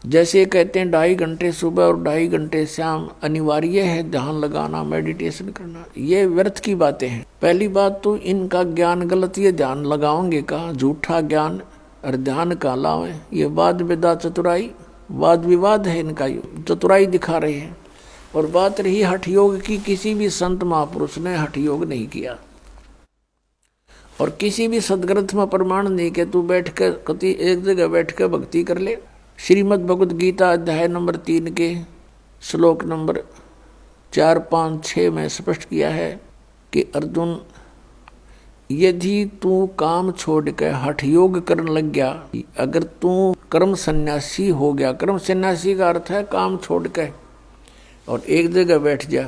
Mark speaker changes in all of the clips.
Speaker 1: जैसे कहते हैं 2.5 घंटे सुबह और 2.5 घंटे शाम अनिवार्य है ध्यान लगाना, मेडिटेशन करना, ये व्यर्थ की बातें हैं। पहली बात तो इनका ज्ञान गलत, ये ध्यान लगाओगे कहाँ, झूठा ज्ञान और ध्यान का लावे, ये वाद विदा चतुराई, वाद विवाद है इनका, चतुराई दिखा रहे हैं। और बात रही हठ योग की, किसी भी संत महापुरुष ने हठ योग नहीं किया और किसी भी सदग्रंथ में प्रमाण नहीं कि तू बैठ कर कति एक जगह बैठ कर भक्ति कर ले। श्रीमद् भगवद गीता अध्याय नंबर 3 के श्लोक नंबर 4, 5, 6 में स्पष्ट किया है कि अर्जुन, यदि तू काम छोड़ कर हठ योग करने लग गया, अगर तू कर्म सन्यासी हो गया, कर्म सन्यासी का अर्थ है काम छोड़ कर और एक जगह बैठ जा,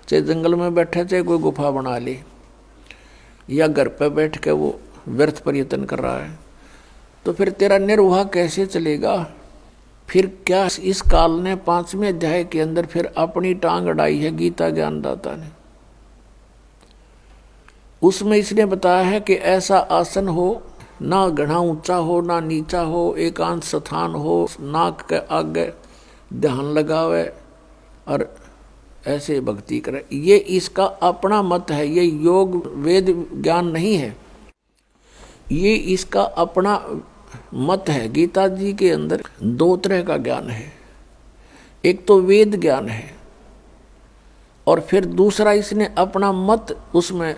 Speaker 1: चाहे जंगल में बैठा, चाहे कोई गुफा बना ले, या घर पर बैठ कर वो व्यर्थ प्रयत्न कर रहा है, तो फिर तेरा निर्वाह कैसे चलेगा? फिर क्या इस काल ने 5वें अध्याय के अंदर फिर अपनी टांग अड़ाई है गीता ज्ञानदाता ने। उसमें इसने बताया है कि ऐसा आसन हो, ना घना ऊंचा हो ना नीचा हो, एकांत स्थान हो, नाक के आगे ध्यान लगावे और ऐसे भक्ति करे। ये इसका अपना मत है, ये योग वेद ज्ञान नहीं है, ये इसका अपना मत है। गीता जी के अंदर 2 तरह का ज्ञान है, एक तो वेद ज्ञान है और फिर दूसरा इसने अपना मत उसमें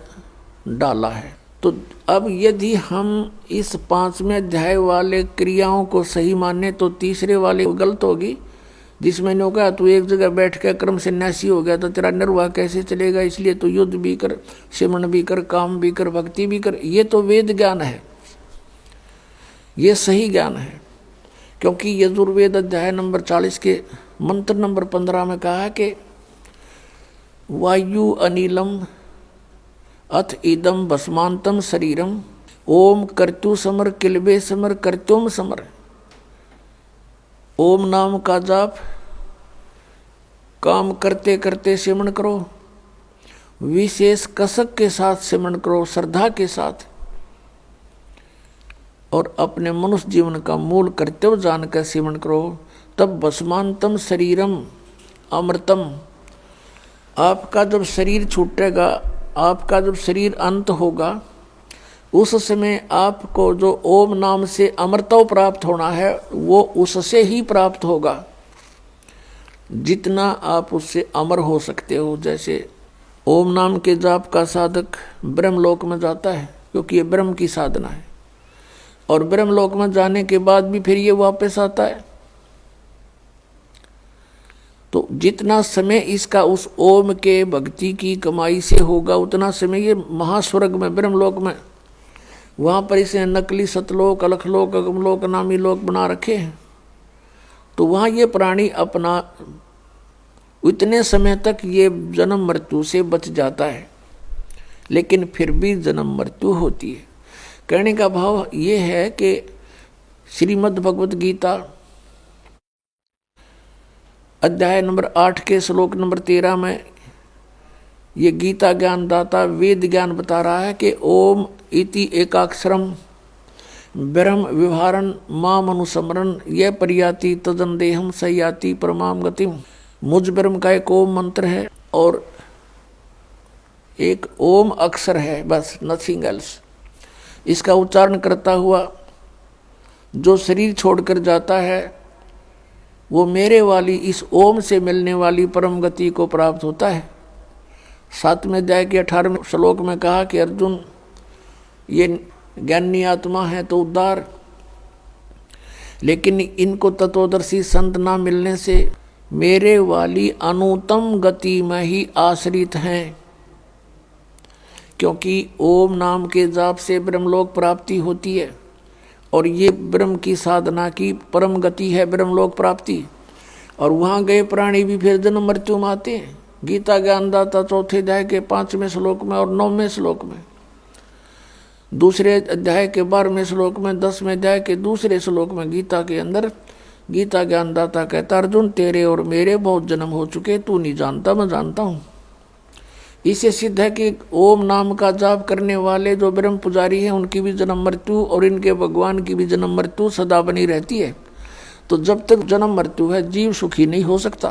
Speaker 1: डाला है। तो अब यदि हम इस 5वें अध्याय वाले क्रियाओं को सही माने तो तीसरे वाले गलत होगी, जिसमें ने कहा तू एक जगह बैठ कर कर्म सन्यासी हो गया तो तेरा निर्वाह कैसे चलेगा, इसलिए तो युद्ध भी कर, सिमरण भी कर, काम भी कर, भक्ति भी कर। ये तो वेद ज्ञान है, ये सही ज्ञान है। क्योंकि यजुर्वेद अध्याय नंबर 40 के मंत्र नंबर 15 में कहा है कि वायु अनिलम अथ इदम भस्मांतम शरीरम ओम कर्तु समर किलबे समर कर्त्युम समर। ओम नाम का जाप काम करते करते सिमरण करो, विशेष कसक के साथ सिमरण करो, श्रद्धा के साथ, और अपने मनुष्य जीवन का मूल कर्तव्य जानकर सिमरण करो, तब भस्मांतम शरीरम अमृतम। आपका जब शरीर छूटेगा, आपका जब शरीर अंत होगा, उस समय आपको जो ओम नाम से अमृतव प्राप्त होना है वो उससे ही प्राप्त होगा जितना आप उससे अमर हो सकते हो। जैसे ओम नाम के जाप का साधक ब्रह्मलोक में जाता है, क्योंकि ये ब्रह्म की साधना है, और ब्रह्मलोक में जाने के बाद भी फिर ये वापस आता है। तो जितना समय इसका उस ओम के भक्ति की कमाई से होगा, उतना समय ये महास्वर्ग में ब्रह्मलोक में, वहाँ पर इसे नकली सतलोक, अलखलोक, अगमलोक, नामी लोक बना रखे हैं। तो वहाँ ये प्राणी अपना इतने समय तक ये जन्म मृत्यु से बच जाता है, लेकिन फिर भी जन्म मृत्यु होती है। कहने का भाव ये है कि श्रीमद् भगवद गीता अध्याय नंबर 8 के श्लोक नंबर 13 में ये गीता ज्ञान दाता वेद ज्ञान बता रहा है कि ओम इति एकाक्षरम ब्रह्म विहारन माम अनुस्मरण यह परियाति तदन देहम सयाति परमाम गतिम। मुझ ब्रह्म का एक ओम मंत्र है और एक ओम अक्षर है, बस, नथिंग एल्स। इसका उच्चारण करता हुआ जो शरीर छोड़कर जाता है वो मेरे वाली इस ओम से मिलने वाली परम गति को प्राप्त होता है। 7वें अध्याय के 18वें श्लोक में कहा कि अर्जुन, ये ज्ञानी आत्मा है तो उद्धार, लेकिन इनको तत्वदर्शी संत ना मिलने से मेरे वाली अनुत्तम गति में ही आश्रित हैं। क्योंकि ओम नाम के जाप से ब्रह्मलोक प्राप्ति होती है और ये ब्रह्म की साधना की परम गति है ब्रह्मलोक प्राप्ति। और वहाँ गए प्राणी भी फिर जन्म मृत्यु में आते हैं। गीता ज्ञानदाता 4थे अध्याय के 5वें श्लोक में और 9वें श्लोक में, 2रे अध्याय के 12वें श्लोक में, 10वें अध्याय के 2रे श्लोक में गीता के अंदर गीता ज्ञानदाता कहता, अर्जुन तेरे और मेरे बहुत जन्म हो चुके, तू नहीं जानता, मैं जानता हूँ। इससे सिद्ध है कि ओम नाम का जाप करने वाले जो ब्रह्म पुजारी हैं उनकी भी जन्म मृत्यु और इनके भगवान की भी जन्म मृत्यु सदा बनी रहती है। तो जब तक जन्म मृत्यु है जीव सुखी नहीं हो सकता।